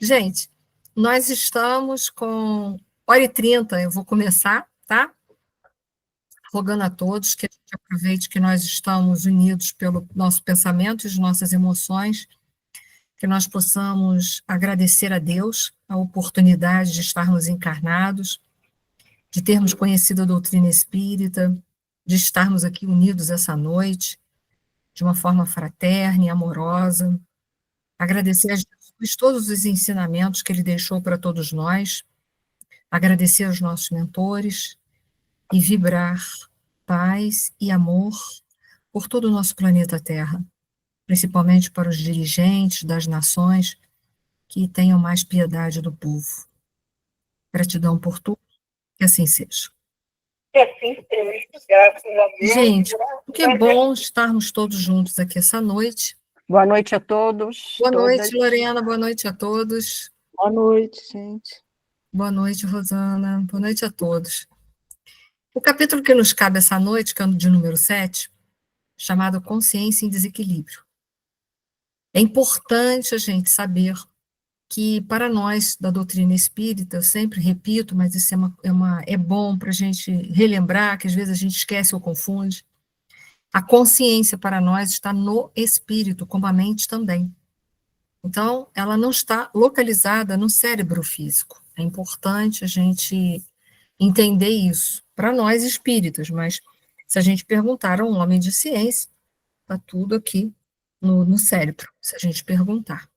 Gente, nós estamos com 1h30, eu vou começar, tá? Rogando a todos que a gente aproveite que nós estamos unidos pelo nosso pensamento e as nossas emoções, que nós possamos agradecer a Deus a oportunidade de estarmos encarnados, de termos conhecido a doutrina espírita, de estarmos aqui unidos essa noite, de uma forma fraterna e amorosa, agradecer a Jesus todos os ensinamentos que ele deixou para todos nós, agradecer aos nossos mentores e vibrar paz e amor por todo o nosso planeta Terra, principalmente para os dirigentes das nações que tenham mais piedade do povo. Gratidão por tudo, que assim seja. Que assim seja, graças a Deus. Gente, que bom estarmos todos juntos aqui essa noite. Boa noite a todos. Boa noite, todas. Lorena, boa noite a todos. Boa noite, gente. Boa noite, Rosana, boa noite a todos. O capítulo que nos cabe essa noite, que é o de número 7, chamado Consciência em Desequilíbrio. É importante a gente saber que, para nós, da doutrina espírita, eu sempre repito, mas isso é bom para a gente relembrar, que às vezes a gente esquece ou confunde, a consciência para nós está no espírito, como a mente também. Então, ela não está localizada no cérebro físico. É importante a gente entender isso, para nós espíritas, mas se a gente perguntar a um homem de ciência, está tudo aqui no cérebro, se a gente perguntar.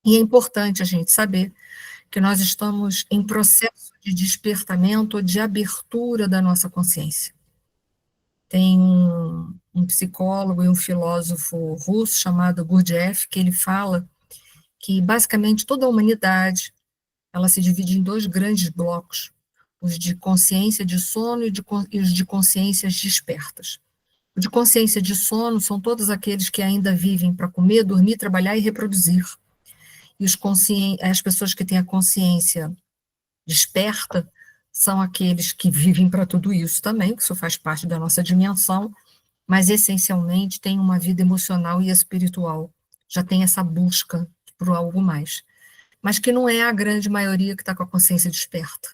E é importante a gente saber que nós estamos em processo de despertamento ou de abertura da nossa consciência. Tem um psicólogo e um filósofo russo chamado Gurdjieff, que ele fala que basicamente toda a humanidade ela se divide em 2 grandes blocos, os de consciência de sono e os de consciências despertas. O de consciência de sono são todos aqueles que ainda vivem para comer, dormir, trabalhar e reproduzir. E as pessoas que têm a consciência desperta são aqueles que vivem para tudo isso também, que isso faz parte da nossa dimensão, mas essencialmente têm uma vida emocional e espiritual, já tem essa busca por algo mais, mas que não é a grande maioria que está com a consciência desperta.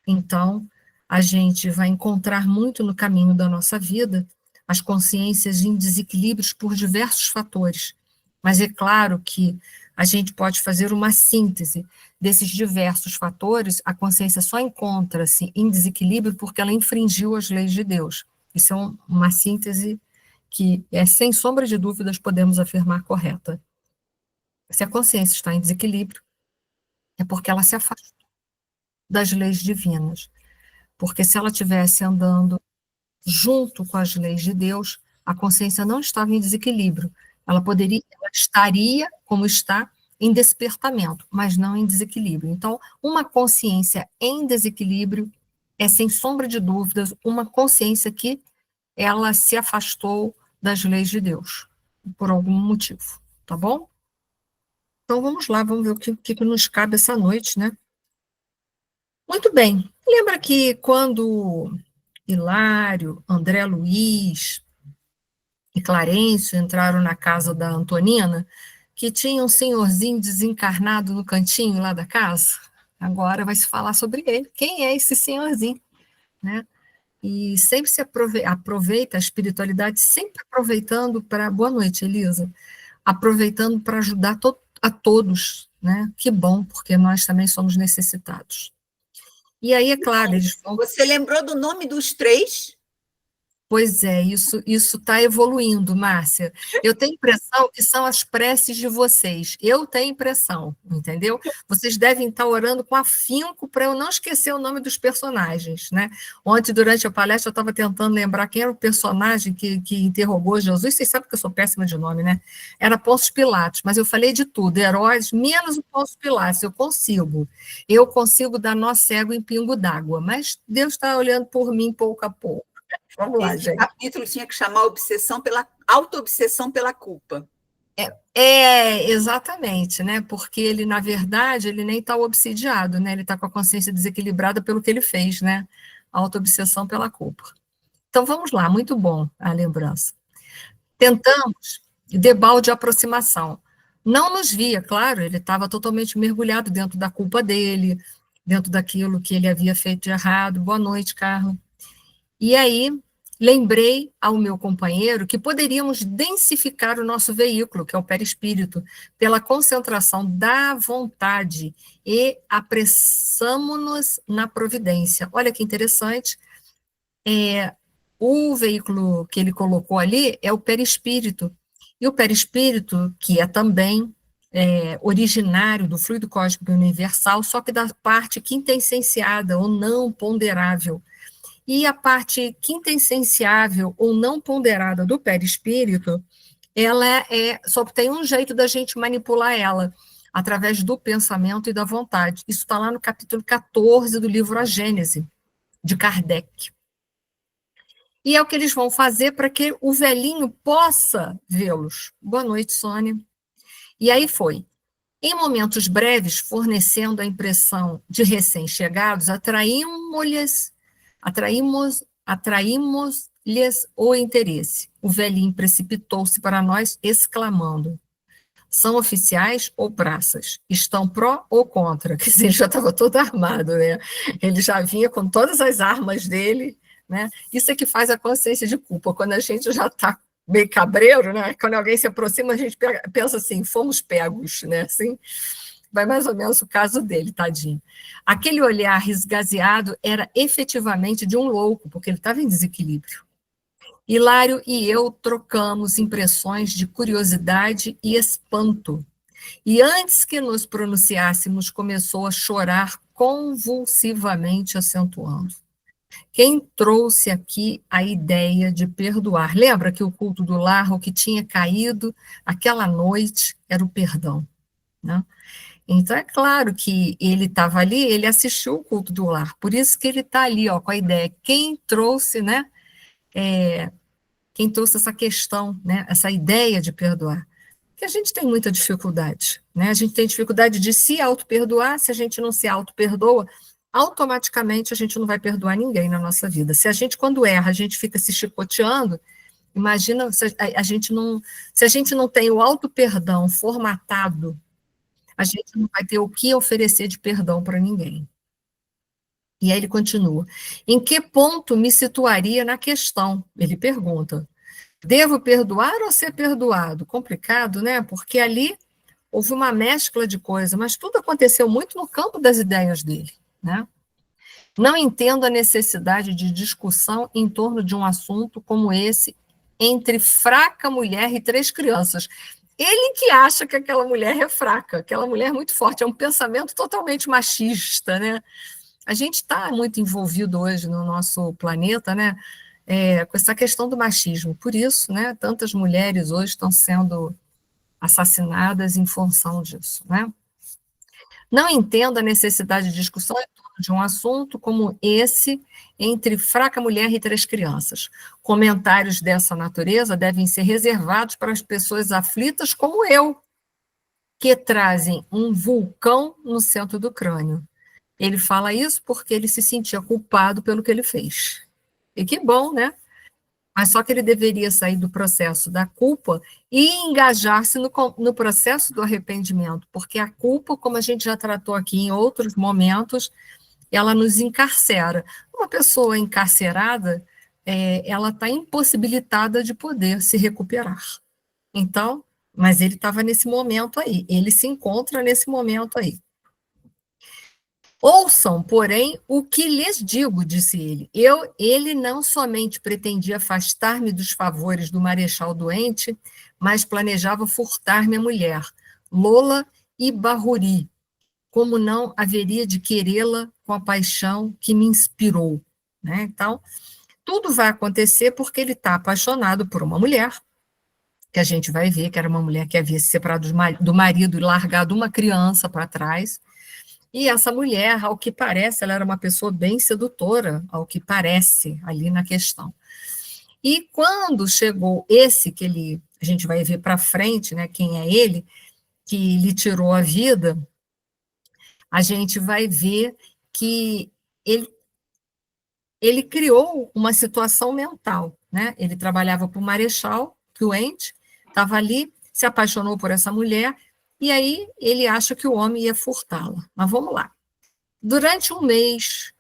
Então, a gente vai encontrar muito no caminho da nossa vida as consciências em desequilíbrios por diversos fatores, mas é claro que a gente pode fazer uma síntese desses diversos fatores, a consciência só encontra-se em desequilíbrio porque ela infringiu as leis de Deus. Isso é uma síntese que, sem sombra de dúvidas, podemos afirmar correta. Se a consciência está em desequilíbrio, é porque ela se afastou das leis divinas. Porque se ela estivesse andando junto com as leis de Deus, a consciência não estava em desequilíbrio. Ela estaria, como está, em despertamento, mas não em desequilíbrio. Então, uma consciência em desequilíbrio é, sem sombra de dúvidas, uma consciência que ela se afastou das leis de Deus, por algum motivo, tá bom? Então, vamos lá, vamos ver o que nos cabe essa noite, né? Muito bem. Lembra que quando Hilário, André Luiz e Clarencio entraram na casa da Antonina, que tinha um senhorzinho desencarnado no cantinho lá da casa? Agora vai se falar sobre ele. Quem é esse senhorzinho? Né? E sempre se aproveita a espiritualidade, sempre aproveitando para... Boa noite, Elisa. Aproveitando para ajudar a todos, né? Que bom, porque nós também somos necessitados. E aí, é claro, eles vão... Você lembrou do nome dos 3? Pois é, isso está evoluindo, Márcia. Eu tenho impressão que são as preces de vocês. Eu tenho impressão, entendeu? Vocês devem estar orando com afinco para eu não esquecer o nome dos personagens, né? Ontem, durante a palestra, eu estava tentando lembrar quem era o personagem que interrogou Jesus. Vocês sabem que eu sou péssima de nome, né? Era Pôncio Pilatos, mas eu falei de tudo, heróis, menos o Pôncio Pilatos. Eu consigo dar nó cego em pingo d'água, mas Deus está olhando por mim pouco a pouco. Vamos lá, Esse gente. capítulo tinha que chamar auto-obsessão pela culpa. Exatamente, né? Porque ele, na verdade, ele nem está obsidiado, né? Ele está com a consciência desequilibrada pelo que ele fez, né? Auto-obsessão pela culpa. Então, vamos lá, muito bom a lembrança. Tentamos debalde aproximação. Não nos via, claro, ele estava totalmente mergulhado dentro da culpa dele, dentro daquilo que ele havia feito de errado. Boa noite, Carla. E aí, lembrei ao meu companheiro que poderíamos densificar o nosso veículo, que é o perispírito, pela concentração da vontade e apressamo-nos na providência. Olha que interessante. O veículo que ele colocou ali é o perispírito. E o perispírito, que é também originário do fluido cósmico universal, só que da parte quintessenciada ou não ponderável. E a parte quintessenciável ou não ponderada do perispírito, ela só tem um jeito da gente manipular ela, através do pensamento e da vontade. Isso está lá no capítulo 14 do livro A Gênese, de Kardec. E é o que eles vão fazer para que o velhinho possa vê-los. Boa noite, Sônia. E aí foi. Em momentos breves, fornecendo a impressão de recém-chegados, atraímos-lhes o interesse. O velhinho precipitou-se para nós, exclamando: são oficiais ou praças? Estão pró ou contra? Quer dizer, ele já estava todo armado, né? Ele já vinha com todas as armas dele, né? Isso é que faz a consciência de culpa. Quando a gente já está meio cabreiro, né? Quando alguém se aproxima, a gente pensa assim, fomos pegos, né? Assim, vai mais ou menos o caso dele, tadinho. Aquele olhar esgazeado era efetivamente de um louco, porque ele estava em desequilíbrio. Hilário e eu trocamos impressões de curiosidade e espanto. E antes que nos pronunciássemos, começou a chorar convulsivamente, acentuando. Quem trouxe aqui a ideia de perdoar? Lembra que o culto do lar, o que tinha caído aquela noite, era o perdão, né? Então, é claro que ele estava ali, ele assistiu o culto do lar, por isso que ele está ali, ó, com a ideia. Quem trouxe, né? Quem trouxe essa questão, né? Essa ideia de perdoar? Porque a gente tem muita dificuldade, né? A gente tem dificuldade de se auto-perdoar, se a gente não se auto-perdoa, automaticamente a gente não vai perdoar ninguém na nossa vida. Se a gente, quando erra, a gente fica se chicoteando, imagina se a gente não tem o auto-perdão formatado, a gente não vai ter o que oferecer de perdão para ninguém. E aí ele continua. Em que ponto me situaria na questão? Ele pergunta. Devo perdoar ou ser perdoado? Complicado, né? Porque ali houve uma mescla de coisas, mas tudo aconteceu muito no campo das ideias dele, né? Não entendo a necessidade de discussão em torno de um assunto como esse entre fraca mulher e 3 crianças. Ele que acha que aquela mulher é fraca, aquela mulher é muito forte, é um pensamento totalmente machista, né? A gente está muito envolvido hoje no nosso planeta, né? Com essa questão do machismo. Por isso, né, tantas mulheres hoje estão sendo assassinadas em função disso, né? Não entendo a necessidade de discussão em torno de um assunto como esse entre fraca mulher e 3 crianças. Comentários dessa natureza devem ser reservados para as pessoas aflitas como eu, que trazem um vulcão no centro do crânio. Ele fala isso porque ele se sentia culpado pelo que ele fez. E que bom, né? Mas só que ele deveria sair do processo da culpa e engajar-se no processo do arrependimento, porque a culpa, como a gente já tratou aqui em outros momentos, ela nos encarcera. Uma pessoa encarcerada, ela está impossibilitada de poder se recuperar. Então, mas ele estava nesse momento aí, ele se encontra nesse momento aí. Ouçam, porém, o que lhes digo, disse ele. Ele não somente pretendia afastar-me dos favores do marechal doente, mas planejava furtar-me a mulher, Lola e Barruri, como não haveria de querê-la com a paixão que me inspirou, né? Então, tudo vai acontecer porque ele está apaixonado por uma mulher, que a gente vai ver que era uma mulher que havia se separado do marido e largado uma criança para trás. E essa mulher, ao que parece, ela era uma pessoa bem sedutora, ao que parece, ali na questão. E quando chegou esse que a gente vai ver para frente, né, quem é ele, que lhe tirou a vida, a gente vai ver que ele criou uma situação mental, né? Ele trabalhava para o marechal, doente, estava ali, se apaixonou por essa mulher, e aí ele acha que o homem ia furtá-la. Mas vamos lá. Durante um mês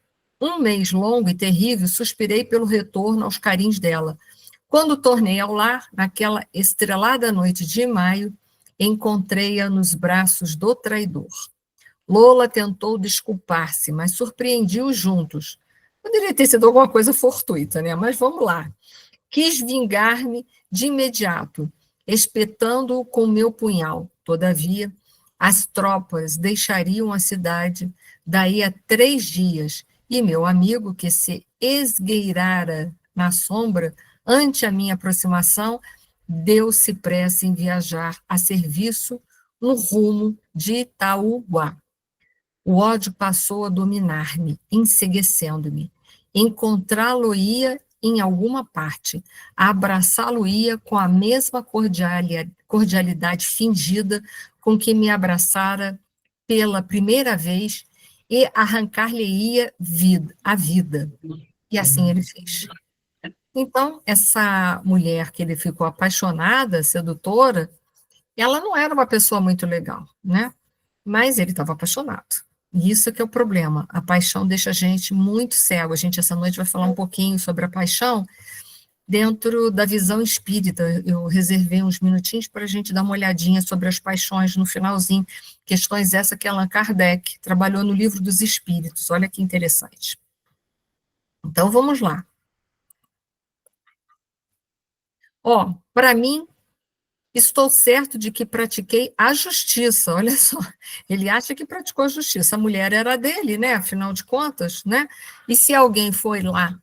longo e terrível, suspirei pelo retorno aos carinhos dela. Quando tornei ao lar, naquela estrelada noite de maio, encontrei-a nos braços do traidor. Lola tentou desculpar-se, mas surpreendi-os juntos. Poderia ter sido alguma coisa fortuita, né? Mas vamos lá. Quis vingar-me de imediato, espetando-o com meu punhal. Todavia, as tropas deixariam a cidade daí a 3 dias, e meu amigo, que se esgueirara na sombra ante a minha aproximação, deu-se pressa em viajar a serviço no rumo de Itaúba. O ódio passou a dominar-me, enceguecendo-me. Encontrá-lo-ia em alguma parte, abraçá-lo-ia com a mesma cordialidade fingida com que me abraçara pela primeira vez e arrancar-lhe-ia a vida. E assim ele fez. Então, essa mulher que ele ficou apaixonada, sedutora, ela não era uma pessoa muito legal, né? Mas ele estava apaixonado. E isso que é o problema. A paixão deixa a gente muito cego. A gente, essa noite, vai falar um pouquinho sobre a paixão dentro da visão espírita. Eu reservei uns minutinhos para a gente dar uma olhadinha sobre as paixões no finalzinho. Questões essa que Allan Kardec trabalhou no Livro dos Espíritos. Olha que interessante. Então, vamos lá. Ó, para mim, estou certo de que pratiquei a justiça, olha só, ele acha que praticou a justiça, a mulher era dele, né, afinal de contas, né, e se alguém foi lá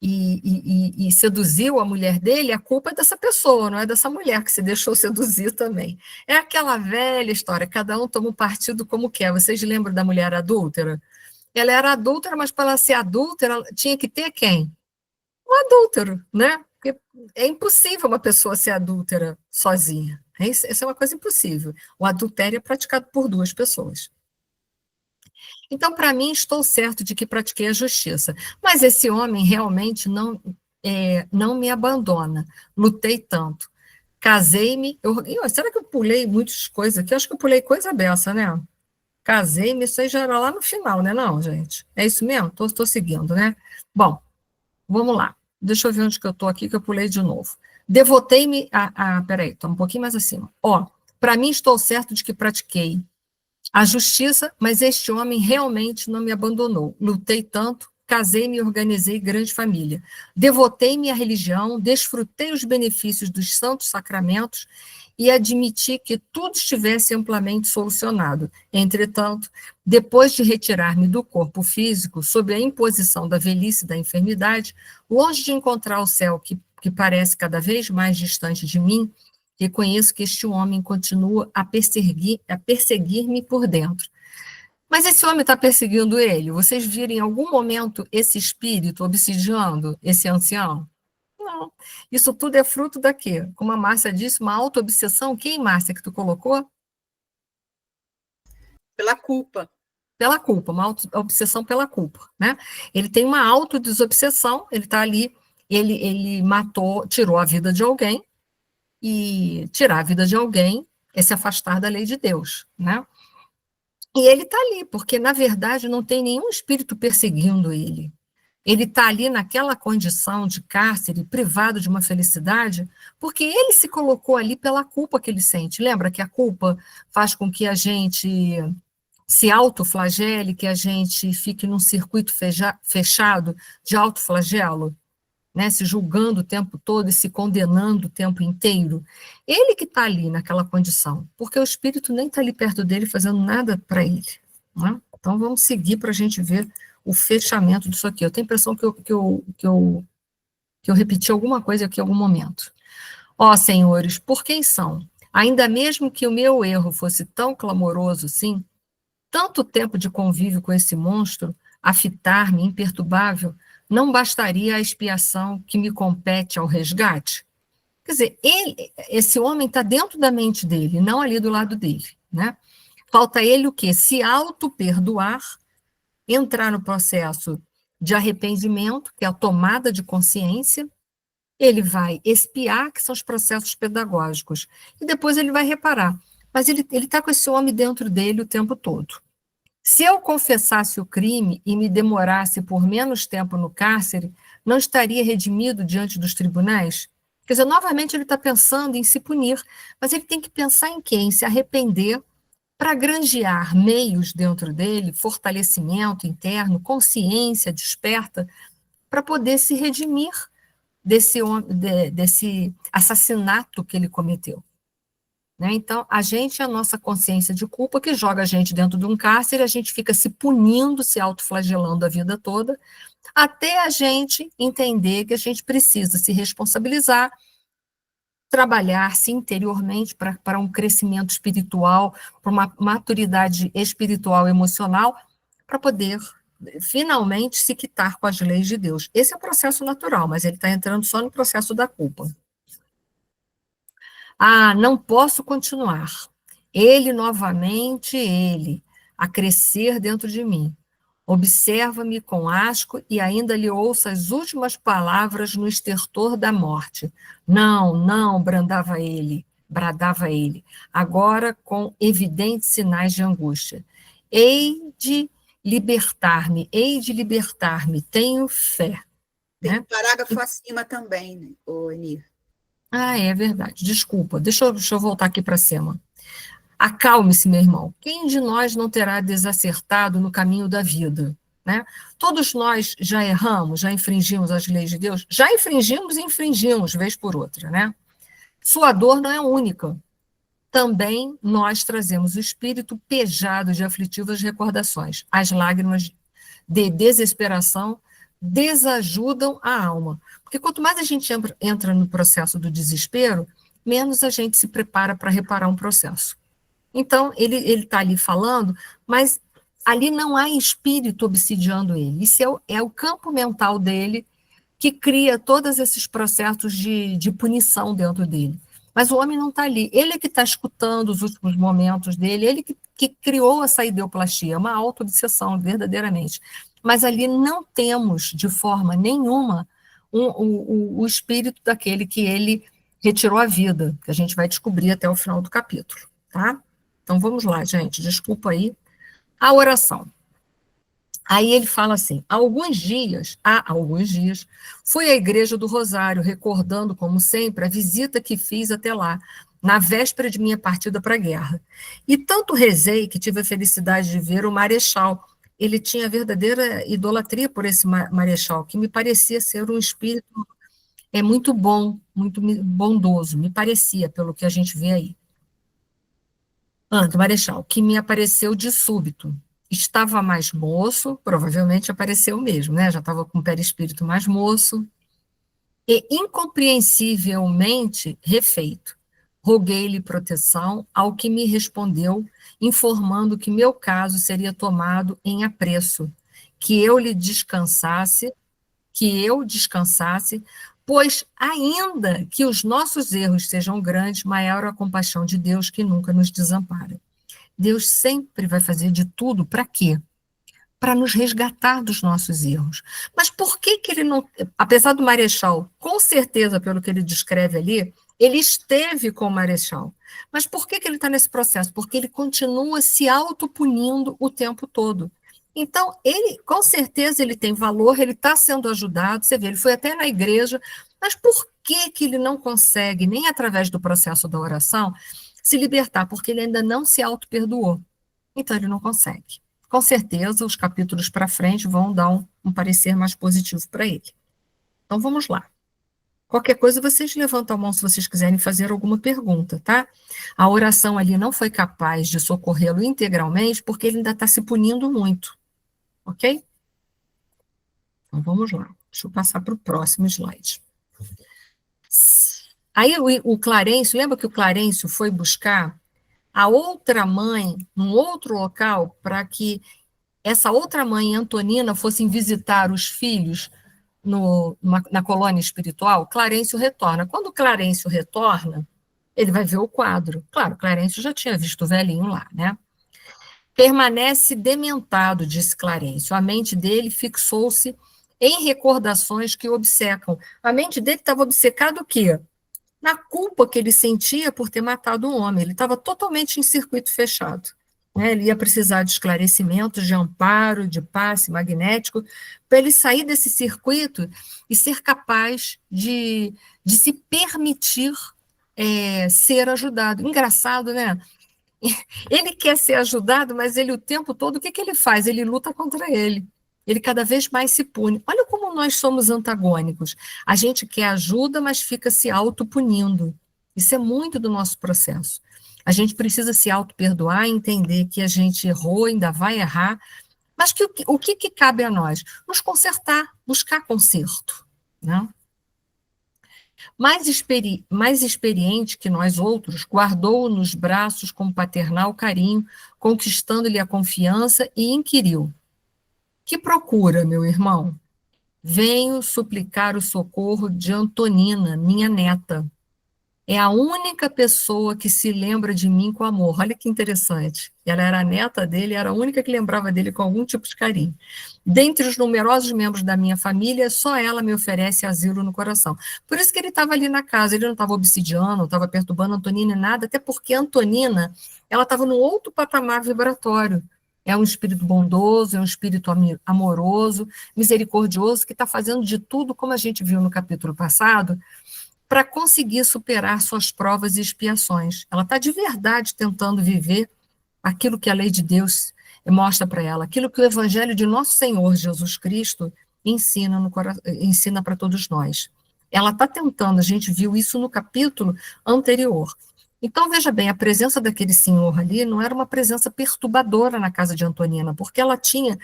e seduziu a mulher dele, a culpa é dessa pessoa, não é dessa mulher que se deixou seduzir também. É aquela velha história, cada um toma um partido como quer. Vocês lembram da mulher adúltera? Ela era adúltera, mas para ela ser adúltera, ela tinha que ter quem? O adúltero, né? Porque é impossível uma pessoa ser adúltera sozinha. Isso é uma coisa impossível. O adultério é praticado por 2 pessoas. Então, para mim, estou certo de que pratiquei a justiça. Mas esse homem realmente não me abandona. Lutei tanto. Casei-me. Será que eu pulei muitas coisas aqui? Eu acho que eu pulei coisa dessa, né? Casei-me, isso aí já era lá no final, né? Não, gente. É isso mesmo? Estou seguindo, né? Bom, vamos lá. Deixa eu ver onde que eu estou aqui, que eu pulei de novo. Devotei-me peraí, estou um pouquinho mais acima. Ó, para mim, estou certo de que pratiquei a justiça, mas este homem realmente não me abandonou. Lutei tanto, casei-me e organizei grande família. Devotei-me à religião, desfrutei os benefícios dos santos sacramentos e admiti que tudo estivesse amplamente solucionado. Entretanto, depois de retirar-me do corpo físico, sob a imposição da velhice e da enfermidade, longe de encontrar o céu que parece cada vez mais distante de mim, reconheço que este homem continua a perseguir-me por dentro. Mas esse homem está perseguindo ele? Vocês viram em algum momento esse espírito obsidiando esse ancião? Não. Isso tudo é fruto da quê? Como a Márcia disse, uma auto-obsessão. Quem, Márcia, que tu colocou? Pela culpa. Pela culpa, uma auto-obsessão pela culpa, né? Ele tem uma autodesobsessão, ele está ali, ele matou, tirou a vida de alguém, e tirar a vida de alguém é se afastar da lei de Deus, né? E ele está ali, porque, na verdade, não tem nenhum espírito perseguindo ele. Ele está ali naquela condição de cárcere, privado de uma felicidade, porque ele se colocou ali pela culpa que ele sente. Lembra que a culpa faz com que a gente se autoflagele, que a gente fique num circuito fechado de autoflagelo, né, se julgando o tempo todo e se condenando o tempo inteiro. Ele que está ali naquela condição, porque o espírito nem está ali perto dele fazendo nada para ele. Né? Então vamos seguir para a gente ver o fechamento disso aqui. Eu tenho a impressão que eu repeti alguma coisa aqui em algum momento. Ó, senhores, por quem são? Ainda mesmo que o meu erro fosse tão clamoroso, sim, tanto tempo de convívio com esse monstro, a fitar-me imperturbável, não bastaria a expiação que me compete ao resgate? Quer dizer, esse homem está dentro da mente dele, não ali do lado dele, né? Falta ele o quê? Se auto-perdoar, entrar no processo de arrependimento, que é a tomada de consciência, ele vai expiar, que são os processos pedagógicos, e depois ele vai reparar. mas ele está com esse homem dentro dele o tempo todo. Se eu confessasse o crime e me demorasse por menos tempo no cárcere, não estaria redimido diante dos tribunais? Quer dizer, novamente ele está pensando em se punir, mas ele tem que pensar em quê? Em se arrepender para granjear meios dentro dele, fortalecimento interno, consciência desperta, para poder se redimir desse assassinato que ele cometeu. Né? Então, a gente, a nossa consciência de culpa, que joga a gente dentro de um cárcere, a gente fica se punindo, se autoflagelando a vida toda, até a gente entender que a gente precisa se responsabilizar, trabalhar-se interiormente para um crescimento espiritual, para uma maturidade espiritual e emocional, para poder finalmente se quitar com as leis de Deus. Esse é o processo natural, mas ele está entrando só no processo da culpa. Ah, não posso continuar. Ele novamente, ele, a crescer dentro de mim. Observa-me com asco e ainda lhe ouço as últimas palavras no estertor da morte. Não, não, bradava ele, agora com evidentes sinais de angústia. Hei de libertar-me, tenho fé. Tem Né? um parágrafo acima também, né, Enir? Ah, é verdade, desculpa, deixa eu voltar aqui para cima. Acalme-se, meu irmão. Quem de nós não terá desacertado no caminho da vida? Né? Todos nós já erramos, já infringimos as leis de Deus? Já infringimos e infringimos, vez por outra. Né? Sua dor não é única. Também nós trazemos o espírito pejado de aflitivas recordações. As lágrimas de desesperação desajudam a alma. Porque quanto mais a gente entra no processo do desespero, menos a gente se prepara para reparar um processo. Então, ele está ali falando, mas ali não há espírito obsidiando ele. Isso é o campo mental dele que cria todos esses processos de punição dentro dele. Mas o homem não está ali. Ele é que está escutando os últimos momentos dele, ele que criou essa ideoplastia, uma auto-obsessão, verdadeiramente. Mas ali não temos, de forma nenhuma, o espírito daquele que ele retirou a vida, que a gente vai descobrir até o final do capítulo, tá? Então, vamos lá, gente, desculpa aí. A oração. Aí ele fala assim, há alguns dias, fui à Igreja do Rosário, recordando, como sempre, a visita que fiz até lá, na véspera de minha partida para a guerra. E tanto rezei que tive a felicidade de ver o Marechal. Ele tinha verdadeira idolatria por esse Marechal, que me parecia ser um espírito muito bom, muito bondoso, me parecia, pelo que a gente vê aí. Marechal, que me apareceu de súbito. Estava mais moço, provavelmente apareceu mesmo, né? Já estava com o perispírito mais moço, e incompreensivelmente refeito. Roguei-lhe proteção, ao que me respondeu, informando que meu caso seria tomado em apreço, que eu descansasse, pois ainda que os nossos erros sejam grandes, maior a compaixão de Deus que nunca nos desampara. Deus sempre vai fazer de tudo para quê? Para nos resgatar dos nossos erros. Mas por que ele não... Apesar do Marechal, com certeza, pelo que ele descreve ali, ele esteve com o Marechal. Mas por que ele está nesse processo? Porque ele continua se autopunindo o tempo todo. Então, ele, com certeza, ele tem valor, ele está sendo ajudado, você vê, ele foi até na igreja, mas por que ele não consegue, nem através do processo da oração, se libertar? Porque ele ainda não se auto-perdoou. Então, ele não consegue. Com certeza, os capítulos para frente vão dar um parecer mais positivo para ele. Então, vamos lá. Qualquer coisa, vocês levantam a mão se vocês quiserem fazer alguma pergunta, tá? A oração ali não foi capaz de socorrê-lo integralmente, porque ele ainda está se punindo muito. Ok? Então, vamos lá. Deixa eu passar para o próximo slide. Aí, o Clarencio, lembra que o Clarencio foi buscar a outra mãe, num outro local, para que essa outra mãe, Antonina, fossem visitar os filhos na colônia espiritual? Clarencio retorna. Quando Clarencio retorna, ele vai ver o quadro. Claro, Clarencio já tinha visto o velhinho lá, né? Permanece dementado, disse Clarencio. A mente dele fixou-se em recordações que obcecam. A mente dele estava obcecada o quê? na culpa que ele sentia por ter matado um homem. Ele estava totalmente em circuito fechado. Né? Ele ia precisar de esclarecimentos, de amparo, de passe magnético, para ele sair desse circuito e ser capaz de se permitir ser ajudado. Engraçado, né? Ele quer ser ajudado, mas ele o tempo todo, o que ele faz? Ele luta contra ele. Ele cada vez mais se pune. Olha como nós somos antagônicos. A gente quer ajuda, mas fica se autopunindo. Isso é muito do nosso processo. A gente precisa se auto-perdoar, entender que a gente errou, ainda vai errar, mas que o que cabe a nós? Nos consertar, buscar conserto. Né? Mais experiente que nós outros, guardou-o nos braços com paternal carinho, conquistando-lhe a confiança e inquiriu: que procura, meu irmão? Venho suplicar o socorro de Antonina, minha neta. É a única pessoa que se lembra de mim com amor. Olha que interessante. Ela era a neta dele, era a única que lembrava dele com algum tipo de carinho. Dentre os numerosos membros da minha família, só ela me oferece asilo no coração. Por isso que ele estava ali na casa, ele não estava obsidiando, não estava perturbando a Antonina em nada, até porque a Antonina, ela estava num outro patamar vibratório. É um espírito bondoso, é um espírito amoroso, misericordioso, que está fazendo de tudo, como a gente viu no capítulo passado, para conseguir superar suas provas e expiações.Ela está de verdade tentando viver aquilo que a lei de Deus mostra para ela, aquilo que o Evangelho de nosso Senhor Jesus Cristo ensina para todos nós. Ela está tentando, a gente viu isso no capítulo anterior. Então, veja bem, a presença daquele senhor ali não era uma presença perturbadora na casa de Antonina, porque ela tinha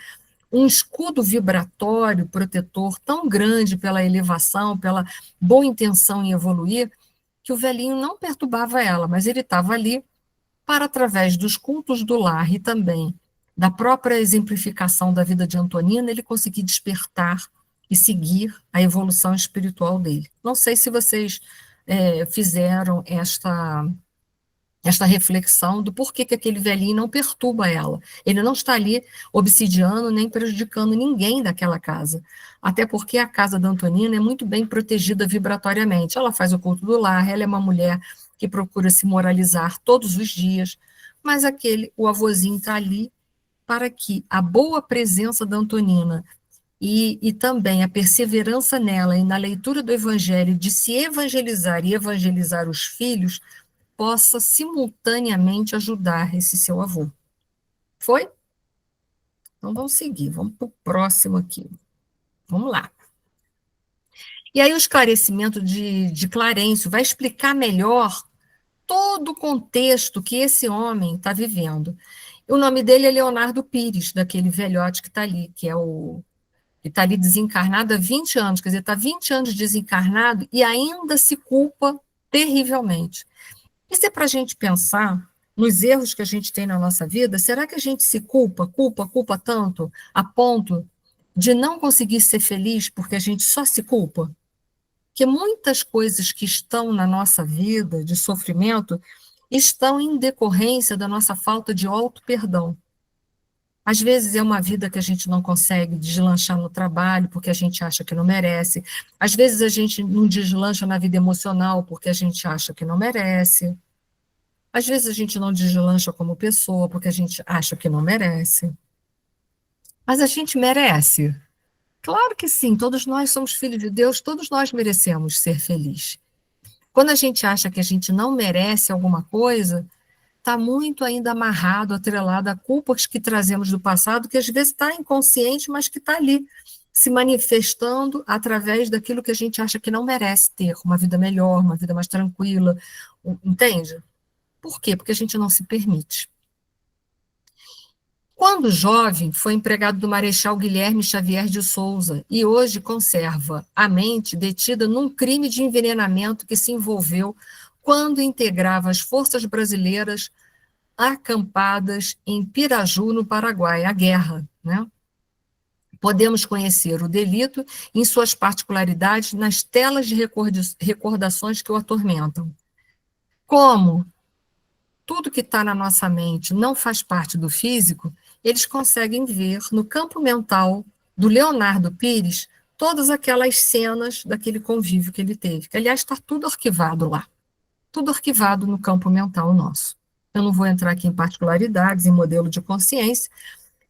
um escudo vibratório protetor tão grande pela elevação, pela boa intenção em evoluir, que o velhinho não perturbava ela, mas ele estava ali para, através dos cultos do lar e também da própria exemplificação da vida de Antonina, ele conseguir despertar e seguir a evolução espiritual dele. Não sei se vocês fizeram esta reflexão do porquê que aquele velhinho não perturba ela. Ele não está ali obsidiando nem prejudicando ninguém daquela casa. Até porque a casa da Antonina é muito bem protegida vibratoriamente. Ela faz o culto do lar, ela é uma mulher que procura se moralizar todos os dias, mas o avôzinho está ali para que a boa presença da Antonina e também a perseverança nela e na leitura do Evangelho, de se evangelizar e evangelizar os filhos, possa simultaneamente ajudar esse seu avô. Foi? Então vamos seguir, vamos para o próximo aqui. Vamos lá. E aí o esclarecimento de Clarencio vai explicar melhor todo o contexto que esse homem está vivendo. O nome dele é Leonardo Pires, daquele velhote que está ali, que está ali desencarnado há 20 anos, quer dizer, está 20 anos desencarnado e ainda se culpa terrivelmente. Isso é para a gente pensar nos erros que a gente tem na nossa vida. Será que a gente se culpa tanto, a ponto de não conseguir ser feliz porque a gente só se culpa? Que muitas coisas que estão na nossa vida de sofrimento estão em decorrência da nossa falta de auto-perdão. Às vezes é uma vida que a gente não consegue deslanchar no trabalho porque a gente acha que não merece. Às vezes a gente não deslancha na vida emocional porque a gente acha que não merece. Às vezes a gente não deslancha como pessoa porque a gente acha que não merece. Mas a gente merece. Claro que sim, todos nós somos filhos de Deus, todos nós merecemos ser felizes. Quando a gente acha que a gente não merece alguma coisa, está muito ainda amarrado, atrelado a culpas que trazemos do passado, que às vezes está inconsciente, mas que está ali, se manifestando através daquilo que a gente acha que não merece ter, uma vida melhor, uma vida mais tranquila, entende? Por quê? Porque a gente não se permite. Quando jovem, foi empregado do Marechal Guilherme Xavier de Souza e hoje conserva a mente detida num crime de envenenamento que se envolveu quando integrava as forças brasileiras acampadas em Piraju, no Paraguai, a guerra, né? Podemos conhecer o delito em suas particularidades nas telas de recordações que o atormentam. Como tudo que está na nossa mente não faz parte do físico, eles conseguem ver no campo mental do Leonardo Pires todas aquelas cenas daquele convívio que ele teve, que, aliás, está tudo arquivado lá, tudo arquivado no campo mental nosso. Eu não vou entrar aqui em particularidades, em modelo de consciência,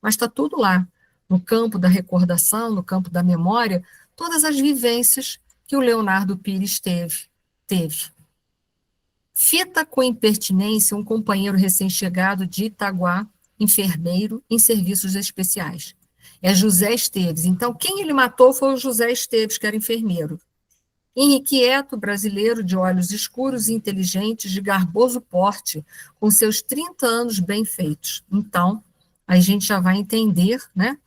mas está tudo lá, no campo da recordação, no campo da memória, todas as vivências que o Leonardo Pires teve. Fita com impertinência um companheiro recém-chegado de Itaguá, enfermeiro em serviços especiais. É José Esteves. Então, quem ele matou foi o José Esteves, que era enfermeiro. Inquieto, brasileiro, de olhos escuros e inteligentes, de garboso porte, com seus 30 anos bem feitos. Então, a gente já vai entender, né,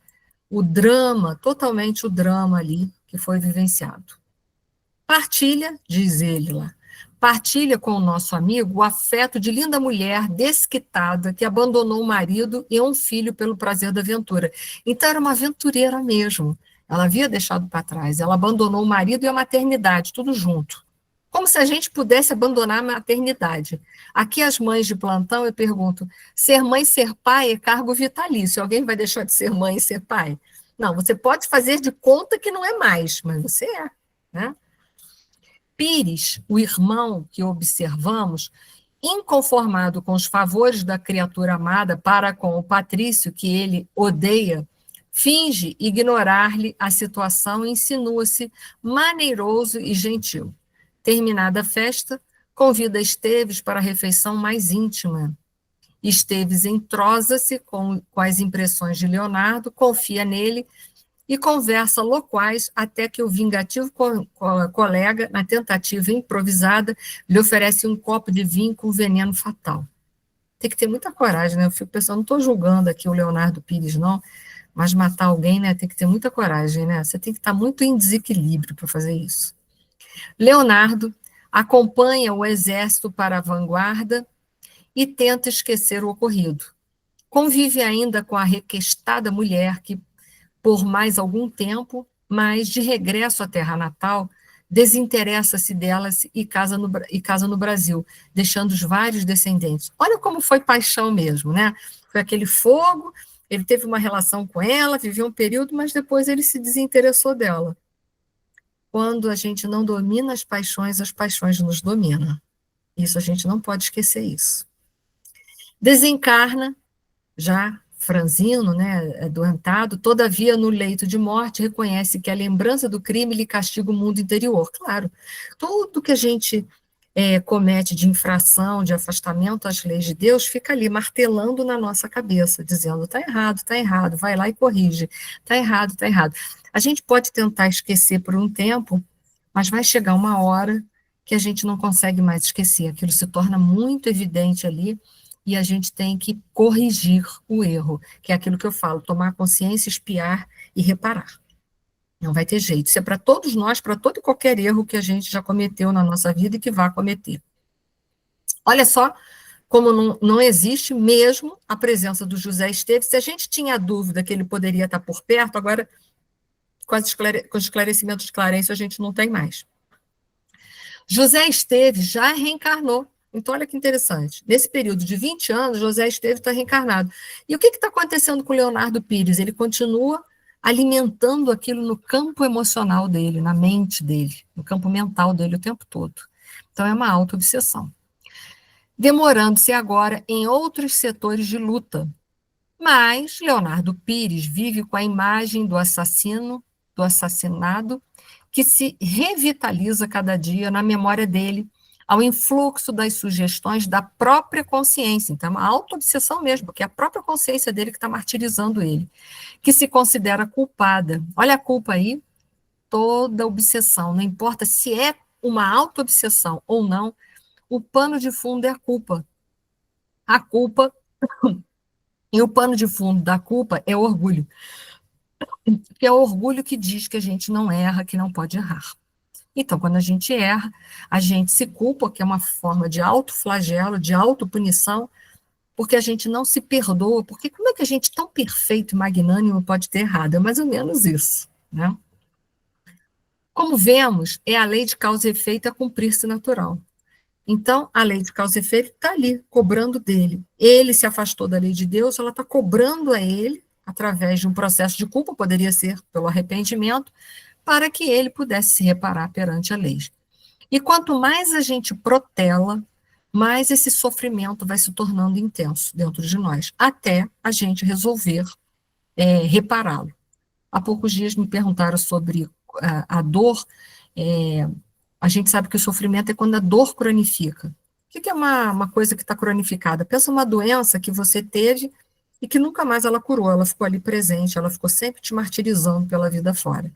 o drama, totalmente o drama ali que foi vivenciado. Partilha, diz ele lá, partilha com o nosso amigo o afeto de linda mulher desquitada que abandonou o marido e um filho pelo prazer da aventura. Então, era uma aventureira mesmo. Ela havia deixado para trás, ela abandonou o marido e a maternidade, tudo junto. Como se a gente pudesse abandonar a maternidade. Aqui, as mães de plantão, eu pergunto, ser mãe e ser pai é cargo vitalício. Alguém vai deixar de ser mãe e ser pai? Não, você pode fazer de conta que não é mais, mas você é, né? Pires, o irmão que observamos, inconformado com os favores da criatura amada para com o Patrício, que ele odeia, finge ignorar-lhe a situação e insinua-se maneiroso e gentil. Terminada a festa, convida Esteves para a refeição mais íntima. Esteves entrosa-se com as impressões de Leonardo, confia nele e conversa loquaz até que o vingativo colega, na tentativa improvisada, lhe oferece um copo de vinho com veneno fatal. Tem que ter muita coragem, né? Eu fico pensando, não estou julgando aqui o Leonardo Pires, não, mas matar alguém, né, tem que ter muita coragem, né? Você tem que estar muito em desequilíbrio para fazer isso. Leonardo acompanha o exército para a vanguarda e tenta esquecer o ocorrido. Convive ainda com a requestada mulher que, por mais algum tempo, mas de regresso à terra natal, desinteressa-se delas e casa no Brasil, deixando os vários descendentes. Olha como foi paixão mesmo, né? Foi aquele fogo, ele teve uma relação com ela, viveu um período, mas depois ele se desinteressou dela. Quando a gente não domina as paixões nos dominam. Isso, a gente não pode esquecer isso. Desencarna, já franzino, né, adoentado, todavia no leito de morte reconhece que a lembrança do crime lhe castiga o mundo interior. Claro, tudo que a gente comete de infração, de afastamento às leis de Deus, fica ali martelando na nossa cabeça, dizendo, está errado, vai lá e corrige, está errado. A gente pode tentar esquecer por um tempo, mas vai chegar uma hora que a gente não consegue mais esquecer, aquilo se torna muito evidente ali, e a gente tem que corrigir o erro, que é aquilo que eu falo, tomar consciência, espiar e reparar. Não vai ter jeito. Isso é para todos nós, para todo e qualquer erro que a gente já cometeu na nossa vida e que vá cometer. Olha só como não existe mesmo a presença do José Esteves. Se a gente tinha dúvida que ele poderia estar por perto, agora, com os esclarecimentos de Clarencio, a gente não tem mais. José Esteves já reencarnou. Então, olha que interessante. Nesse período de 20 anos, José Esteves está reencarnado. E o que está acontecendo com Leonardo Pires? Ele continua alimentando aquilo no campo emocional dele, na mente dele, no campo mental dele o tempo todo. Então, é uma auto-obsessão. Demorando-se agora em outros setores de luta. Mas Leonardo Pires vive com a imagem do assassinado, que se revitaliza cada dia na memória dele, ao influxo das sugestões da própria consciência. Então, é uma auto-obsessão mesmo, porque é a própria consciência dele que está martirizando ele, que se considera culpada. Olha a culpa aí, toda obsessão, não importa se é uma auto-obsessão ou não, o pano de fundo é a culpa. A culpa, e o pano de fundo da culpa é o orgulho. Que é o orgulho que diz que a gente não erra, que não pode errar. Então, quando a gente erra, a gente se culpa, que é uma forma de autoflagelo, de autopunição, porque a gente não se perdoa, porque como é que a gente tão perfeito e magnânimo pode ter errado? É mais ou menos isso, né? Como vemos, é a lei de causa e efeito a cumprir-se natural. Então, a lei de causa e efeito está ali, cobrando dele. Ele se afastou da lei de Deus, ela está cobrando a ele, através de um processo de culpa, poderia ser pelo arrependimento, para que ele pudesse se reparar perante a lei. E quanto mais a gente protela, mais esse sofrimento vai se tornando intenso dentro de nós, até a gente resolver repará-lo. Há poucos dias me perguntaram sobre a dor. A gente sabe que o sofrimento é quando a dor cronifica. O que é uma coisa que está cronificada? Pensa uma doença que você teve e que nunca mais ela curou, ela ficou ali presente, ela ficou sempre te martirizando pela vida fora.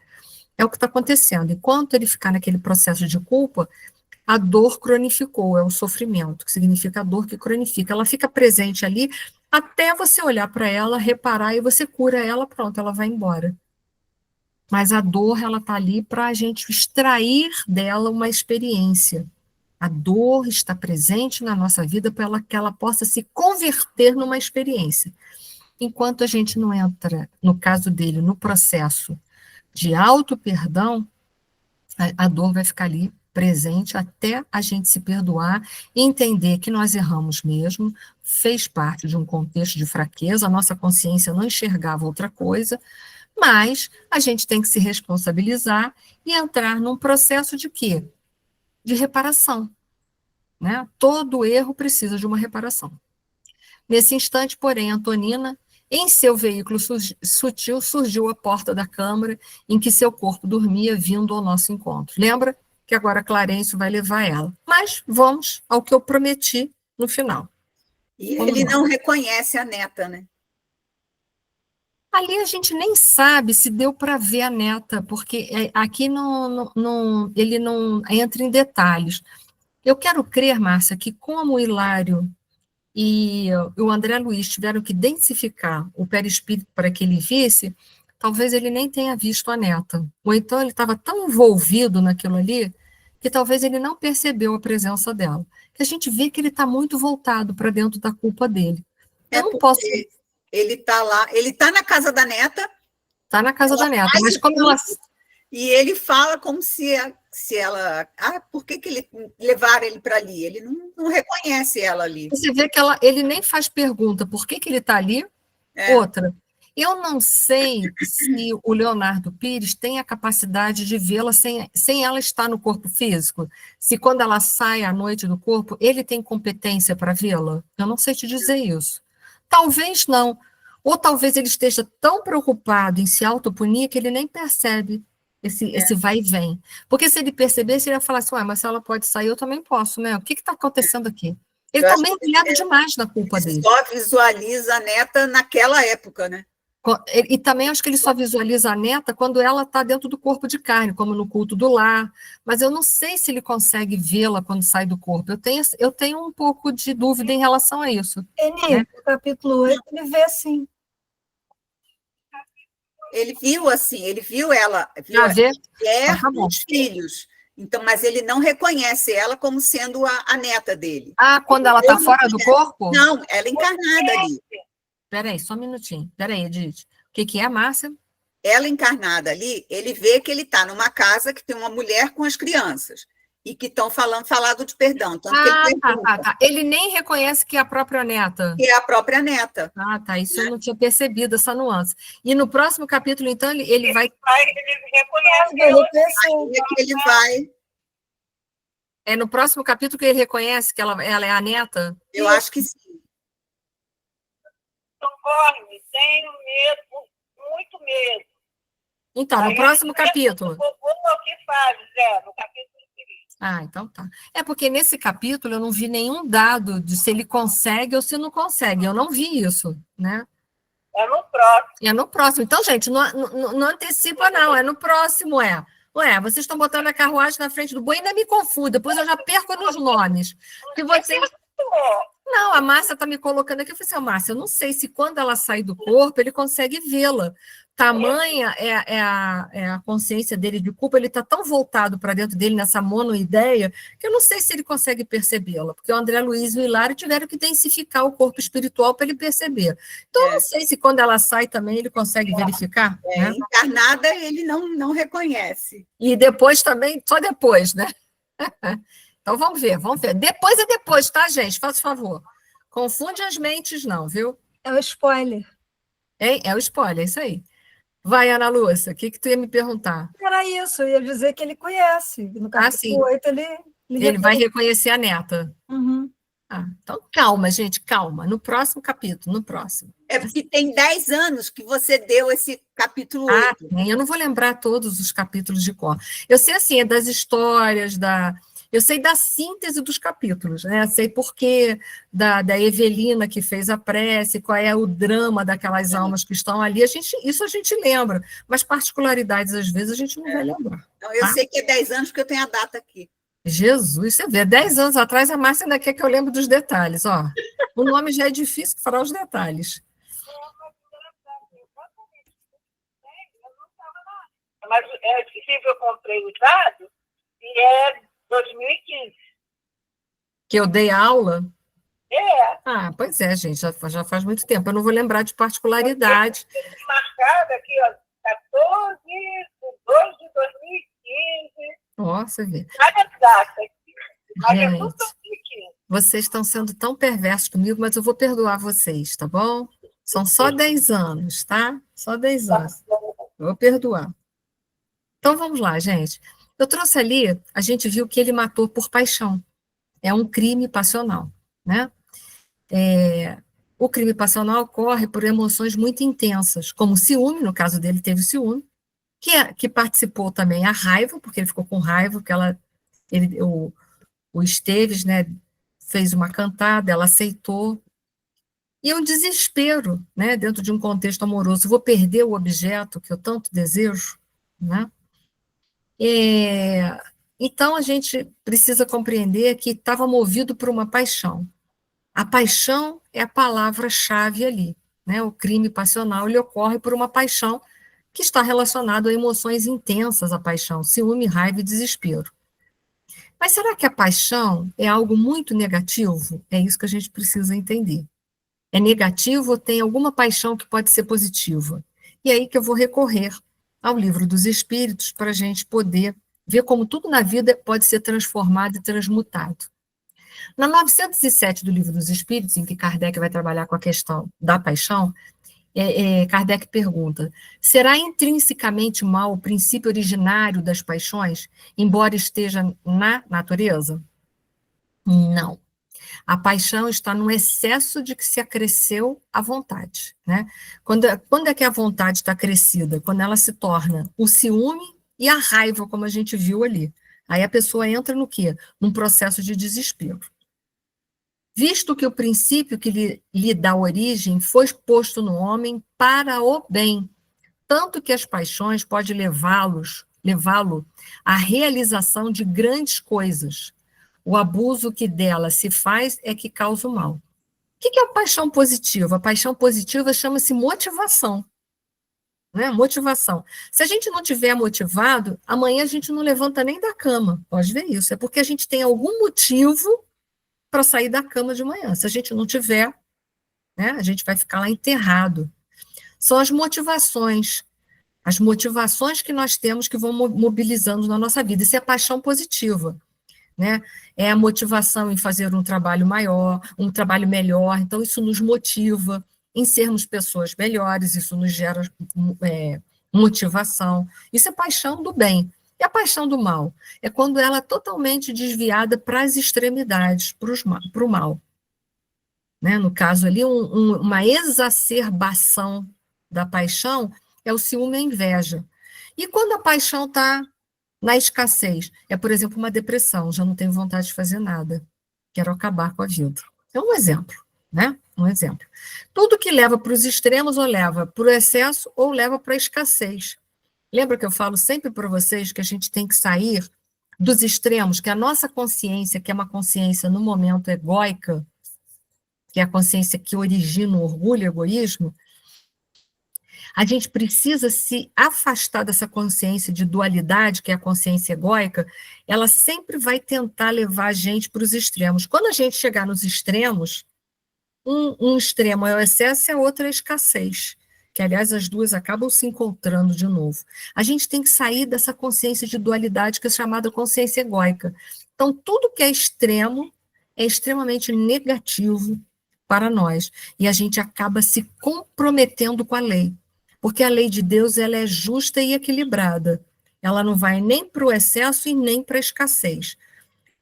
É o que está acontecendo. Enquanto ele ficar naquele processo de culpa, a dor cronificou, é o sofrimento, que significa a dor que cronifica. Ela fica presente ali até você olhar para ela, reparar, e você cura ela, pronto, ela vai embora. Mas a dor, ela está ali para a gente extrair dela uma experiência. A dor está presente na nossa vida para que ela possa se converter numa experiência. Enquanto a gente não entra, no caso dele, no processo de auto-perdão, a dor vai ficar ali presente até a gente se perdoar e entender que nós erramos mesmo, fez parte de um contexto de fraqueza, a nossa consciência não enxergava outra coisa, mas a gente tem que se responsabilizar e entrar num processo de quê? De reparação. Né? Todo erro precisa de uma reparação. Nesse instante, porém, Antonina, em seu veículo sutil, surgiu a porta da câmara em que seu corpo dormia, vindo ao nosso encontro. Lembra que agora Clarencio vai levar ela. Mas vamos ao que eu prometi no final. E ele não reconhece a neta, né? Ali a gente nem sabe se deu para ver a neta, porque aqui ele não entra em detalhes. Eu quero crer, Márcia, que como o Hilário e o André Luiz tiveram que densificar o perispírito para que ele visse, talvez ele nem tenha visto a neta. Ou então ele estava tão envolvido naquilo ali, que talvez ele não percebeu a presença dela. Que a gente vê que ele está muito voltado para dentro da culpa dele. Eu não posso... Ele está lá, ele está na casa da neta. Está na casa da neta, mas como ela... E ele fala como se ela... por que levaram ele para ali? Ele não reconhece ela ali. Você vê que ele nem faz pergunta por que ele está ali. Outra, eu não sei se o Leonardo Pires tem a capacidade de vê-la sem ela estar no corpo físico. Se quando ela sai à noite do corpo, ele tem competência para vê-la. Eu não sei te dizer isso. Talvez não. Ou talvez ele esteja tão preocupado em se autopunir que ele nem percebe esse vai e vem. Porque se ele percebesse, ele ia falar assim, mas se ela pode sair, eu também posso, né? O que está acontecendo aqui? Ele está mergulhado demais na culpa dele. Só visualiza a neta naquela época, né? E também acho que ele só visualiza a neta quando ela está dentro do corpo de carne, como no culto do lar. Mas eu não sei se ele consegue vê-la quando sai do corpo. Eu tenho um pouco de dúvida em relação a isso. No capítulo 8, ele vê assim. Ele viu assim, ele viu ela, viu os filhos. Então, mas ele não reconhece ela como sendo a neta dele. Quando ela está fora do corpo? Não, ela é encarnada ali. Peraí, só um minutinho. Peraí, Edith. O que é, Márcia? Ela encarnada ali, ele vê que ele está numa casa que tem uma mulher com as crianças e que estão falado de perdão. Tanto que tá. Ele nem reconhece que é a própria neta. Que é a própria neta. Tá. Isso eu não tinha percebido, essa nuance. E no próximo capítulo, então, ele vai... Ele vai... É no próximo capítulo que ele reconhece que ela é a neta? Eu acho que sim. Conforme, tenho medo, muito medo. Então, no próximo capítulo. O que faz, no capítulo seguinte. Então tá. É porque nesse capítulo eu não vi nenhum dado de se ele consegue ou se não consegue. Eu não vi isso, né? É no próximo. É no próximo. Então, gente, não antecipa, não. É no próximo, Ué, vocês estão botando a carruagem na frente do boi, ainda me confundo. Depois eu já perco nos nomes. Que vocês... Não, a Márcia está me colocando aqui. Eu falei assim, Márcia, eu não sei se quando ela sai do corpo, ele consegue vê-la. Tamanha é a consciência dele de culpa, ele está tão voltado para dentro dele nessa monoideia, que eu não sei se ele consegue percebê-la, porque o André Luiz e o Hilário tiveram que densificar o corpo espiritual para ele perceber. Então, eu não sei se quando ela sai também ele consegue verificar. Né? Encarnada, ele não reconhece. E depois também, só depois, né? Então, vamos ver. Depois é depois, tá, gente? Faça favor. Confunde as mentes, não, viu? É o spoiler. É o spoiler, é isso aí. Vai, Ana Lúcia, o que tu ia me perguntar? Era isso, eu ia dizer que ele conhece. No capítulo 8, ele vai reconhecer a neta. Uhum. Então, calma, gente, calma. No próximo capítulo, no próximo. É porque tem 10 anos que você deu esse capítulo 8. Eu não vou lembrar todos os capítulos de cor. Eu sei, assim, das histórias, eu sei da síntese dos capítulos, né? Sei porquê da Evelina que fez a prece, qual é o drama daquelas almas que estão ali. Isso a gente lembra, mas particularidades, às vezes, a gente não vai lembrar. Então, eu sei que é 10 anos, porque eu tenho a data aqui. Jesus, você vê, 10 anos atrás, a Márcia ainda quer que eu lembre dos detalhes, ó. O nome já é difícil falar os detalhes. Mas esse livro eu comprei usado e é 2015. Que eu dei aula? Pois é, gente, já faz muito tempo. Eu não vou lembrar de particularidade. Marcado aqui, ó, 14 de 2 de 2015. Nossa, vê. Olha a data aqui. Gente, vocês estão sendo tão perversos comigo, mas eu vou perdoar vocês, tá bom? São só 10 anos, tá? Só 10 anos. Eu vou perdoar. Então, vamos lá, gente. Eu trouxe ali, a gente viu que ele matou por paixão. É um crime passional, né? O crime passional ocorre por emoções muito intensas, como ciúme, no caso dele teve ciúme, que participou também a raiva, porque ele ficou com raiva, porque o Esteves, né, fez uma cantada, ela aceitou, e um desespero, né, dentro de um contexto amoroso, vou perder o objeto que eu tanto desejo, né? Então, a gente precisa compreender que estava movido por uma paixão. A paixão é a palavra-chave ali, né? O crime passional, ele ocorre por uma paixão que está relacionado a emoções intensas, a paixão, ciúme, raiva e desespero. Mas será que a paixão é algo muito negativo? É isso que a gente precisa entender. É negativo ou tem alguma paixão que pode ser positiva? E aí que eu vou recorrer ao Livro dos Espíritos para a gente poder ver como tudo na vida pode ser transformado e transmutado. Na 907 do Livro dos Espíritos, em que Kardec vai trabalhar com a questão da paixão, Kardec pergunta: será intrinsecamente mal o princípio originário das paixões, embora esteja na natureza? Não. A paixão está no excesso de que se acresceu a vontade, né? Quando é que a vontade está crescida? Quando ela se torna o ciúme e a raiva, como a gente viu ali. Aí a pessoa entra no quê? Num processo de desespero. Visto que o princípio que lhe dá origem foi posto no homem para o bem, tanto que as paixões podem levá-lo à realização de grandes coisas. O abuso que dela se faz é que causa o mal. O que é a paixão positiva? A paixão positiva chama-se motivação. Né? Motivação. Se a gente não tiver motivado, amanhã a gente não levanta nem da cama. Pode ver isso. É porque a gente tem algum motivo para sair da cama de manhã. Se a gente não tiver, né, a gente vai ficar lá enterrado. São as motivações que nós temos que vão mobilizando na nossa vida. Isso é paixão positiva, né? É a motivação em fazer um trabalho maior, um trabalho melhor. Então, isso nos motiva em sermos pessoas melhores, isso nos gera motivação. Isso é paixão do bem. E a paixão do mal? É quando ela é totalmente desviada para as extremidades, para o mal. Né? No caso ali, uma exacerbação da paixão é o ciúme e a inveja. E quando a paixão está na escassez? É, por exemplo, uma depressão, já não tenho vontade de fazer nada, quero acabar com a vida. É um exemplo, né? Um exemplo. Tudo que leva para os extremos ou leva para o excesso ou leva para a escassez. Lembra que eu falo sempre para vocês que a gente tem que sair dos extremos, que a nossa consciência, que é uma consciência no momento egóica, que é a consciência que origina o orgulho e o egoísmo, a gente precisa se afastar dessa consciência de dualidade, que é a consciência egóica, ela sempre vai tentar levar a gente para os extremos. Quando a gente chegar nos extremos, um extremo é o excesso e a outra é a escassez, que, aliás, as duas acabam se encontrando de novo. A gente tem que sair dessa consciência de dualidade, que é chamada consciência egóica. Então, tudo que é extremo é extremamente negativo para nós, e a gente acaba se comprometendo com a lei. Porque a lei de Deus ela é justa e equilibrada. Ela não vai nem para o excesso e nem para a escassez.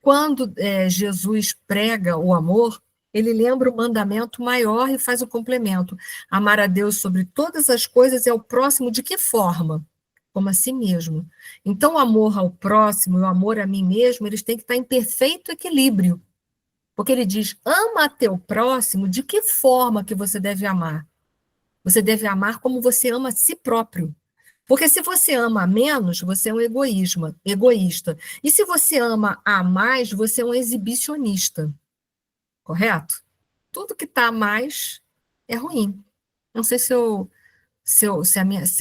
Quando Jesus prega o amor, ele lembra o mandamento maior e faz o complemento. Amar a Deus sobre todas as coisas e ao próximo de que forma? Como a si mesmo. Então, o amor ao próximo e o amor a mim mesmo, eles têm que estar em perfeito equilíbrio. Porque ele diz, ama a teu próximo, de que forma que você deve amar? Você deve amar como você ama a si próprio. Porque se você ama a menos, você é um egoísta. E se você ama a mais, você é um exibicionista. Correto? Tudo que está a mais é ruim. Não sei se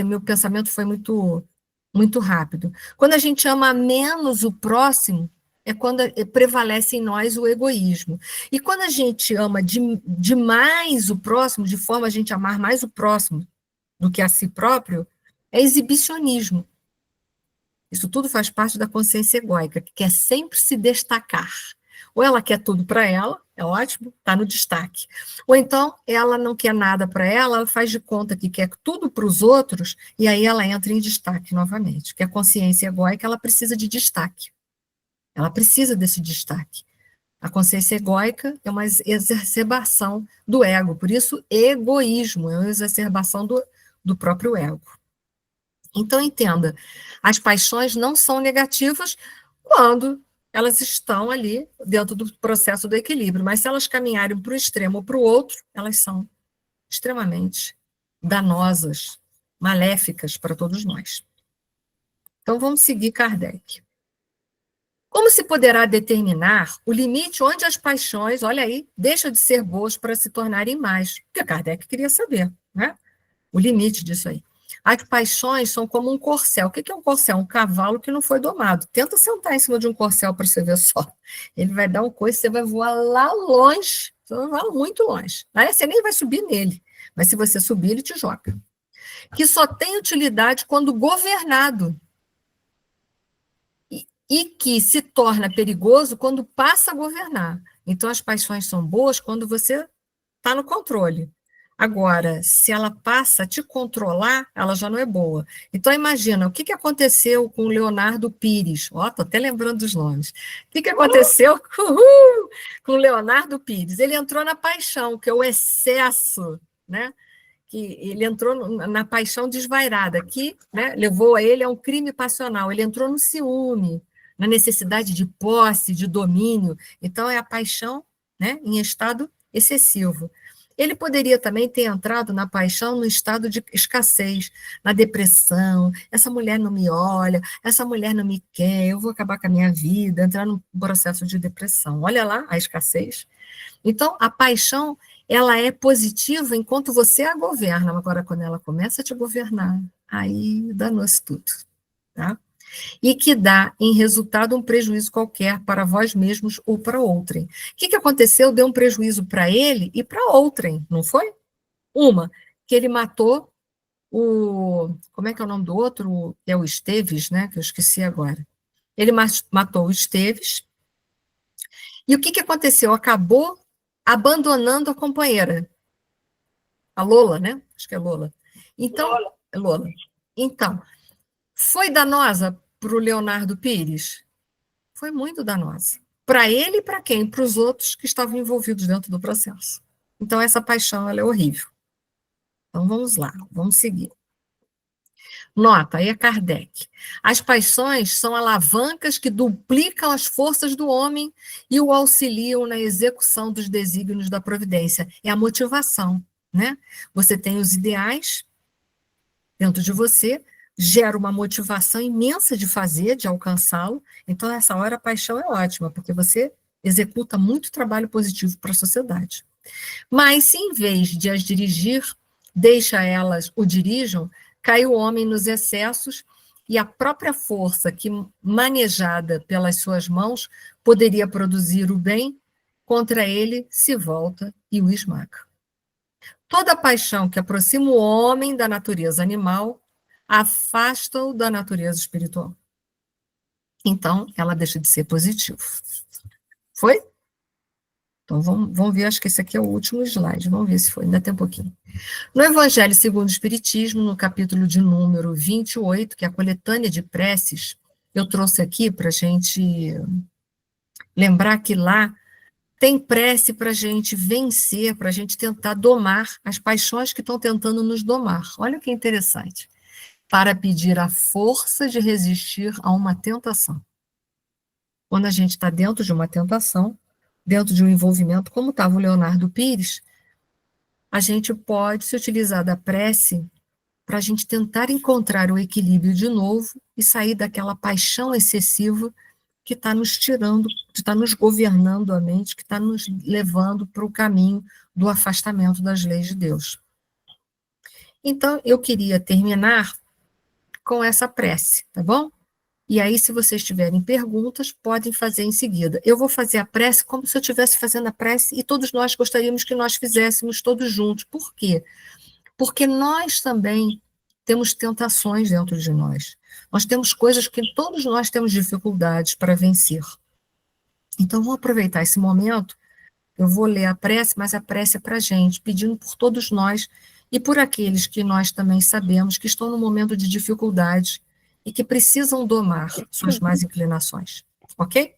meu pensamento foi muito rápido. Quando a gente ama menos o próximo, é quando prevalece em nós o egoísmo. E quando a gente ama demais o próximo, de forma a gente amar mais o próximo do que a si próprio, é exibicionismo. Isso tudo faz parte da consciência egóica, que quer sempre se destacar. Ou ela quer tudo para ela, é ótimo, está no destaque. Ou então, ela não quer nada para ela faz de conta que quer tudo para os outros, e aí ela entra em destaque novamente. Porque a consciência egóica, ela precisa de destaque. Ela precisa desse destaque. A consciência egóica é uma exacerbação do ego, por isso, egoísmo é uma exacerbação do próprio ego. Então, entenda, as paixões não são negativas quando elas estão ali dentro do processo do equilíbrio, mas se elas caminharem para o extremo ou para o outro, elas são extremamente danosas, maléficas para todos nós. Então, vamos seguir Kardec. Como se poderá determinar o limite onde as paixões, olha aí, deixam de ser boas para se tornarem mais? Porque Kardec queria saber, né? O limite disso aí. As paixões são como um corcel. O que é um corcel? Um cavalo que não foi domado. Tenta sentar em cima de um corcel para você ver só. Ele vai dar um coice, você vai voar lá longe, você vai voar muito longe. Aí você nem vai subir nele, mas se você subir, ele te joga. Que só tem utilidade quando governado. E que se torna perigoso quando passa a governar. Então, as paixões são boas quando você está no controle. Agora, se ela passa a te controlar, ela já não é boa. Então, imagina, o que aconteceu com o Leonardo Pires? Ó, estou até lembrando dos nomes. O que aconteceu com o Leonardo Pires? Ele entrou na paixão, que é o excesso, né? Que ele entrou na paixão desvairada, que, né, levou a ele a um crime passional. Ele entrou no ciúme, na necessidade de posse, de domínio. Então, é a paixão, né, em estado excessivo. Ele poderia também ter entrado na paixão no estado de escassez, na depressão. Essa mulher não me olha, essa mulher não me quer, eu vou acabar com a minha vida, entrar num processo de depressão. Olha lá a escassez. Então, a paixão, ela é positiva enquanto você a governa. Agora, quando ela começa a te governar, aí danou-se tudo, tá? E que dá, em resultado, um prejuízo qualquer para vós mesmos ou para outrem. O que aconteceu? Deu um prejuízo para ele e para outrem, não foi? Uma, que ele matou como é que é o nome do outro? É o Esteves, né? Que eu esqueci agora. Ele matou o Esteves. E o que aconteceu? Acabou abandonando a companheira. A Lola, né? Acho que é Lola. Então, Lola. Então, foi danosa para o Leonardo Pires? Foi muito danosa. Para ele e para quem? Para os outros que estavam envolvidos dentro do processo. Então, essa paixão ela é horrível. Então, vamos lá, vamos seguir. Nota, aí é Kardec. As paixões são alavancas que duplicam as forças do homem e o auxiliam na execução dos desígnios da providência. É a motivação, né? Você tem os ideais dentro de você, gera uma motivação imensa de fazer, de alcançá-lo. Então, nessa hora, a paixão é ótima, porque você executa muito trabalho positivo para a sociedade. Mas, se em vez de as dirigir, deixa elas o dirijam, cai o homem nos excessos e a própria força que, manejada pelas suas mãos, poderia produzir o bem, contra ele se volta e o esmaga. Toda paixão que aproxima o homem da natureza animal afasta-o da natureza espiritual. Então, ela deixa de ser positiva. Foi? Então, vamos ver, acho que esse aqui é o último slide, vamos ver se foi, ainda tem um pouquinho. No Evangelho segundo o Espiritismo, no capítulo de número 28, que é a coletânea de preces, eu trouxe aqui para a gente lembrar que lá tem prece para a gente vencer, para a gente tentar domar as paixões que estão tentando nos domar. Olha que interessante. Para pedir a força de resistir a uma tentação. Quando a gente está dentro de uma tentação, dentro de um envolvimento, como estava o Leonardo Pires, a gente pode se utilizar da prece para a gente tentar encontrar o equilíbrio de novo e sair daquela paixão excessiva que está nos tirando, que está nos governando a mente, que está nos levando para o caminho do afastamento das leis de Deus. Então, eu queria terminar com essa prece, tá bom? E aí, se vocês tiverem perguntas, podem fazer em seguida. Eu vou fazer a prece como se eu estivesse fazendo a prece e todos nós gostaríamos que nós fizéssemos todos juntos. Por quê? Porque nós também temos tentações dentro de nós. Nós temos coisas que todos nós temos dificuldades para vencer. Então, vou aproveitar esse momento, eu vou ler a prece, mas a prece é para a gente, pedindo por todos nós e por aqueles que nós também sabemos que estão num momento de dificuldade e que precisam domar suas más inclinações, ok?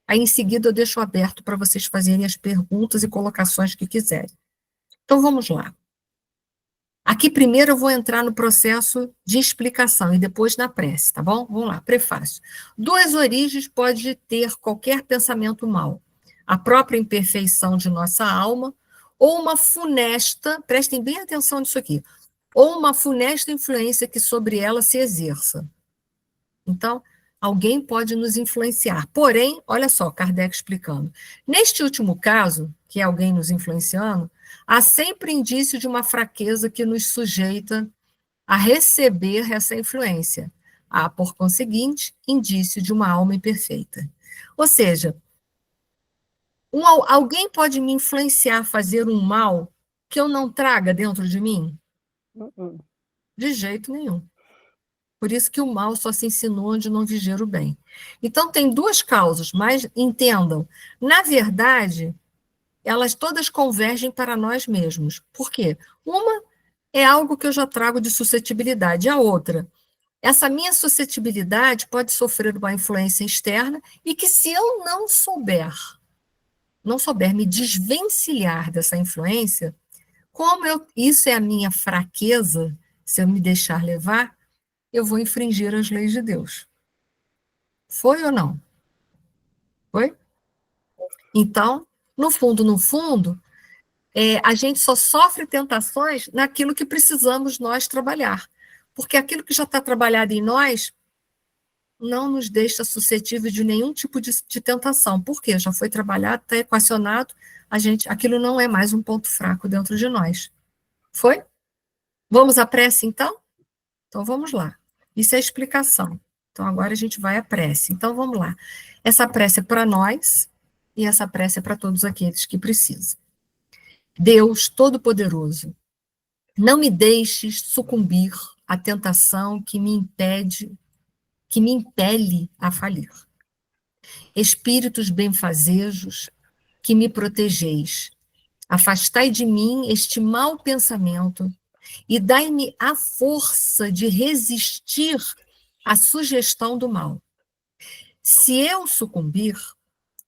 Aí, em seguida, eu deixo aberto para vocês fazerem as perguntas e colocações que quiserem. Então, vamos lá. Aqui, primeiro, eu vou entrar no processo de explicação e depois na prece, tá bom? Vamos lá, prefácio. 2 origens pode ter qualquer pensamento mau. A própria imperfeição de nossa alma ou uma funesta, prestem bem atenção nisso aqui, ou uma funesta influência que sobre ela se exerça. Então, alguém pode nos influenciar. Porém, olha só, Kardec explicando. Neste último caso, que é alguém nos influenciando, há sempre indício de uma fraqueza que nos sujeita a receber essa influência. Há, por conseguinte, indício de uma alma imperfeita. Ou seja, alguém pode me influenciar a fazer um mal que eu não traga dentro de mim? De jeito nenhum. Por isso que o mal só se ensinou onde não vigia o bem. Então, tem 2 causas, mas entendam, na verdade, elas todas convergem para nós mesmos. Por quê? Uma é algo que eu já trago de suscetibilidade, a outra, essa minha suscetibilidade pode sofrer uma influência externa e que se eu não souber me desvencilhar dessa influência, isso é a minha fraqueza, se eu me deixar levar, eu vou infringir as leis de Deus. Foi ou não? Foi? Então, no fundo, a gente só sofre tentações naquilo que precisamos nós trabalhar. Porque aquilo que já está trabalhado em nós não nos deixa suscetível de nenhum tipo de tentação. Por quê? Já foi trabalhado, está equacionado, aquilo não é mais um ponto fraco dentro de nós. Foi? Vamos à prece, então? Então, vamos lá. Isso é a explicação. Então, agora a gente vai à prece. Então, vamos lá. Essa prece é para nós e essa prece é para todos aqueles que precisam. Deus Todo-Poderoso, não me deixes sucumbir à tentação que me impele a falir. Espíritos benfazejos, que me protegeis, afastai de mim este mau pensamento e dai-me a força de resistir à sugestão do mal. Se eu sucumbir,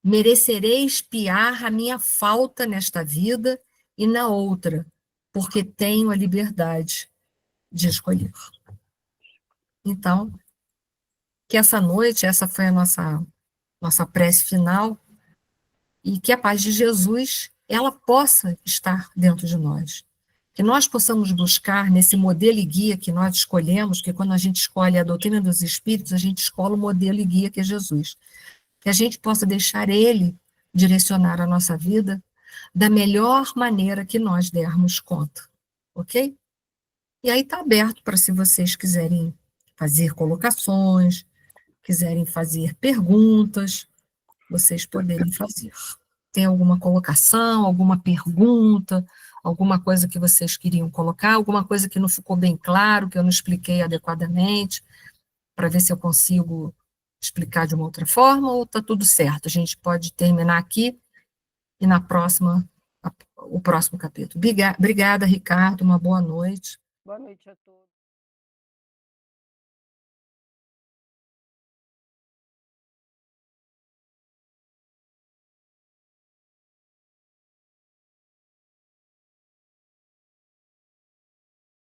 merecerei expiar a minha falta nesta vida e na outra, porque tenho a liberdade de escolher. Então, que essa noite, essa foi a nossa prece final, e que a paz de Jesus, ela possa estar dentro de nós. Que nós possamos buscar nesse modelo e guia que nós escolhemos, que quando a gente escolhe a doutrina dos Espíritos, a gente escolhe o modelo e guia que é Jesus. Que a gente possa deixar ele direcionar a nossa vida da melhor maneira que nós dermos conta, ok? E aí está aberto para se vocês quiserem fazer colocações, quiserem fazer perguntas, vocês poderem fazer. Tem alguma colocação, alguma pergunta, alguma coisa que vocês queriam colocar, alguma coisa que não ficou bem claro, que eu não expliquei adequadamente, para ver se eu consigo explicar de uma outra forma, ou está tudo certo? A gente pode terminar aqui e na próxima, o próximo capítulo. Obrigada, Ricardo, uma boa noite. Boa noite a todos.